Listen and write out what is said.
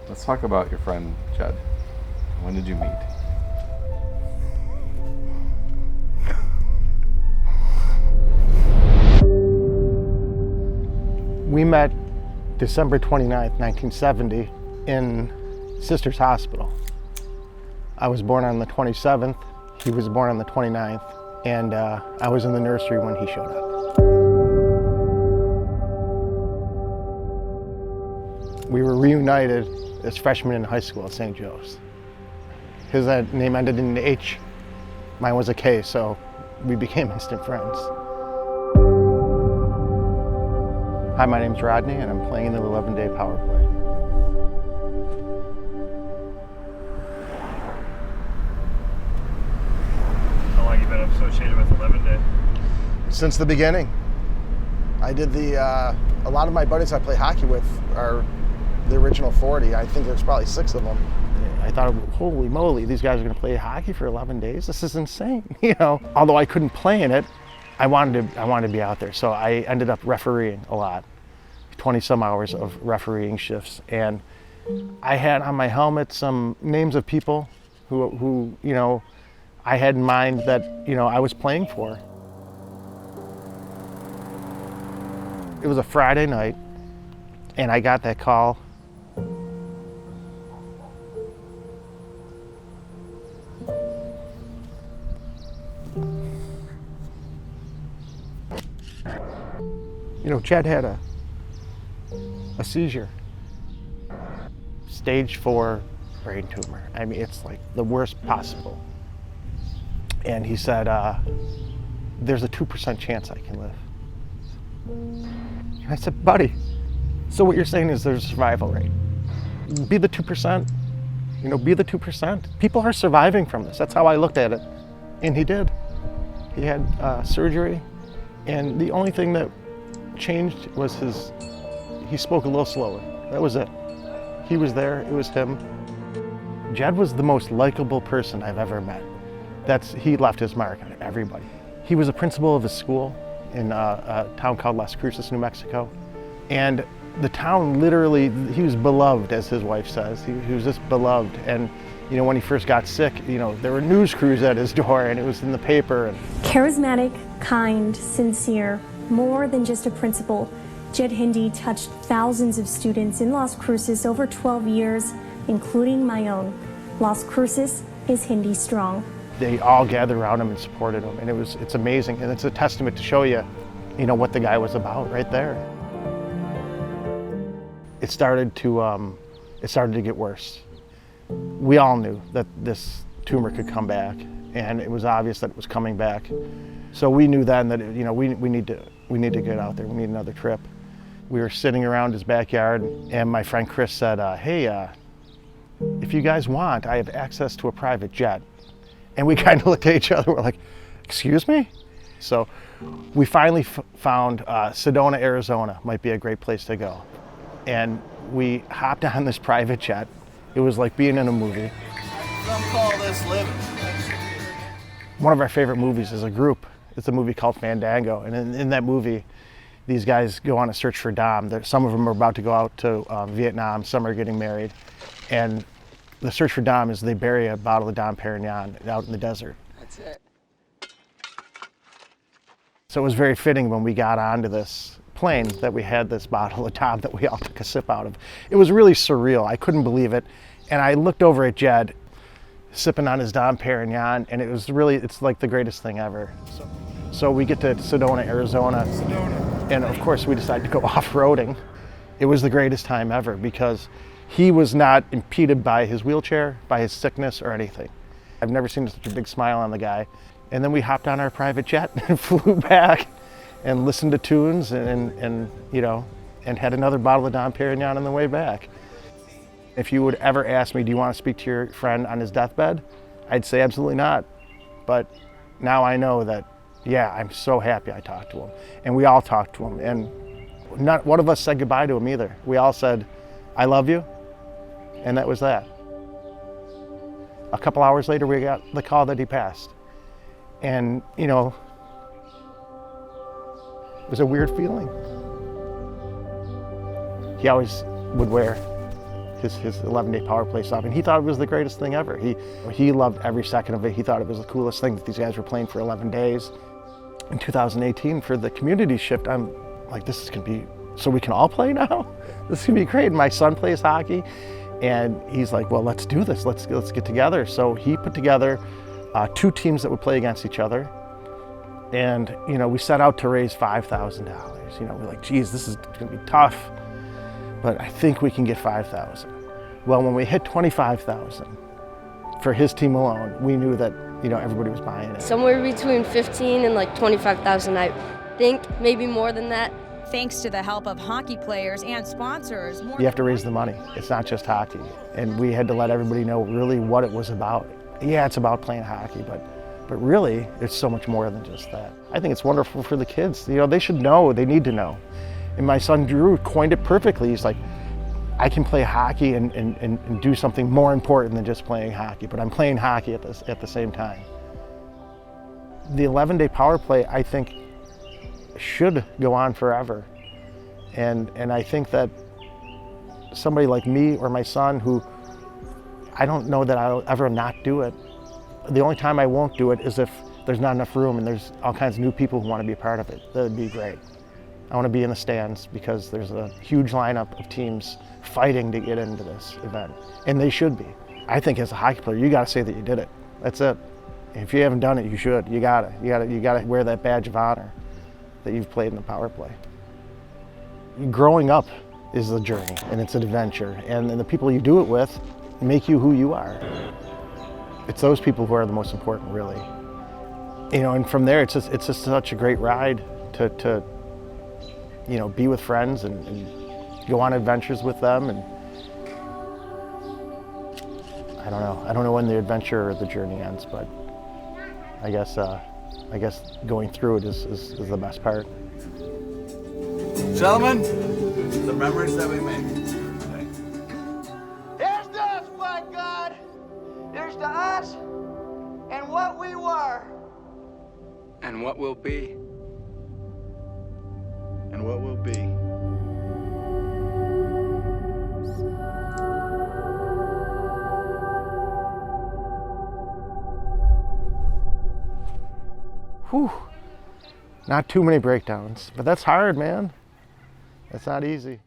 Let's talk about your friend, Jed. When did you meet? We met December 29th, 1970 in Sisters Hospital. I was born on the 27th, he was born on the 29th, and I was in the nursery when he showed up. We were reunited as freshmen in high school at St. Joe's. His name ended in an H, mine was a K, so we became instant friends. Hi, my name's Rodney, and I'm playing in the 11-day power play. How long have you been associated with 11-day? Since the beginning. I did a lot of my buddies I play hockey with are the original 40. I think there's probably 6 of them. I thought, holy moly, these guys are gonna play hockey for 11 days? This is insane, you know? Although I couldn't play in it, I wanted to be out there. So I ended up refereeing a lot, 20 some hours of refereeing shifts. And I had on my helmet some names of people who you know, I had in mind that, you know, I was playing for. It was a Friday night, and I got that call. You know, Jed had a seizure. Stage 4 brain tumor. I mean, it's like the worst possible. And he said, there's a 2% chance I can live. And I said, buddy, so what you're saying is there's a survival rate. Be the 2%, you know, be the 2%. People are surviving from this. That's how I looked at it. And he did. He had surgery, and the only thing that changed was he spoke a little slower. That was it. He was there, it was him. Jed was the most likable person I've ever met. He left his mark on everybody. He was a principal of his school in a town called Las Cruces, New Mexico. And the town literally, he was beloved, as his wife says. He was just beloved. And you know, when he first got sick, you know, there were news crews at his door, and it was in the paper. Charismatic, kind, sincere, more than just a principal, Jed Hindi touched thousands of students in Las Cruces over 12 years, including my own. Las Cruces is Hindi strong. They all gathered around him and supported him, and it's amazing, and it's a testament to show you, you know, what the guy was about right there. It started to get worse. We all knew that this tumor could come back, and it was obvious that it was coming back. So we knew then that, you know, we need to get out there. We need another trip. We were sitting around his backyard, and my friend Chris said, hey, if you guys want, I have access to a private jet. And we kind of looked at each other, we're like, excuse me? So we finally found Sedona, Arizona might be a great place to go. And we hopped on this private jet. It was like being in a movie. Some call this living. One of our favorite movies is a group. It's a movie called Fandango. And in that movie, these guys go on a search for Dom. Some of them are about to go out to Vietnam, some are getting married. And the search for Dom is they bury a bottle of Dom Perignon out in the desert. That's it. So it was very fitting when we got onto this plane that we had this bottle of Dom that we all took a sip out of. It was really surreal. I couldn't believe it. And I looked over at Jed sipping on his Dom Perignon, and it's like the greatest thing ever. So we get to Sedona, Arizona, and of course we decided to go off-roading. It was the greatest time ever because he was not impeded by his wheelchair, by his sickness or anything. I've never seen such a big smile on the guy. And then we hopped on our private jet and flew back and listened to tunes and you know, and had another bottle of Dom Perignon on the way back. If you would ever ask me, do you want to speak to your friend on his deathbed? I'd say absolutely not. But now I know that, yeah, I'm so happy I talked to him. And we all talked to him. And not one of us said goodbye to him either. We all said, I love you. And that was that. A couple hours later, we got the call that he passed. And, you know, it was a weird feeling. He always would wear his 11-day power play stuff, and he thought it was the greatest thing ever. He loved every second of it. He thought it was the coolest thing that these guys were playing for 11 days. In 2018, for the community shift, I'm like, this is gonna be, so we can all play now? This is gonna be great. And my son plays hockey, and he's like, well, let's do this. Let's get together. So he put together 2 teams that would play against each other. And, we set out to raise $5,000. We're like, geez, this is gonna be tough, but I think we can get 5,000. Well, when we hit 25,000 for his team alone, we knew that, everybody was buying it. Somewhere between 15 and like 25,000, I think, maybe more than that. Thanks to the help of hockey players and sponsors. You have to raise the money. It's not just hockey. And we had to let everybody know really what it was about. Yeah, it's about playing hockey, but really, it's so much more than just that. I think it's wonderful for the kids. They should know, they need to know. And my son Drew coined it perfectly. He's like, I can play hockey and do something more important than just playing hockey, but I'm playing hockey at the same time. The 11-day power play, I think, should go on forever. And I think that somebody like me or my son, who I don't know that I'll ever not do it. The only time I won't do it is if there's not enough room and there's all kinds of new people who want to be a part of it. That would be great. I want to be in the stands because there's a huge lineup of teams fighting to get into this event, and they should be. I think as a hockey player, you got to say that you did it. That's it. If you haven't done it, you should. You gotta wear that badge of honor that you've played in the power play. Growing up is a journey, and it's an adventure, and the people you do it with make you who you are. It's those people who are the most important, really. And from there, it's just such a great ride to be with friends and go on adventures with them. And I don't know when the adventure or the journey ends, but I guess going through it is the best part. Gentlemen, the memories that we make. Here's to us, Black God. Here's to us and what we were. And what will be. And what will be. Whew. Not too many breakdowns, but that's hard, man. That's not easy.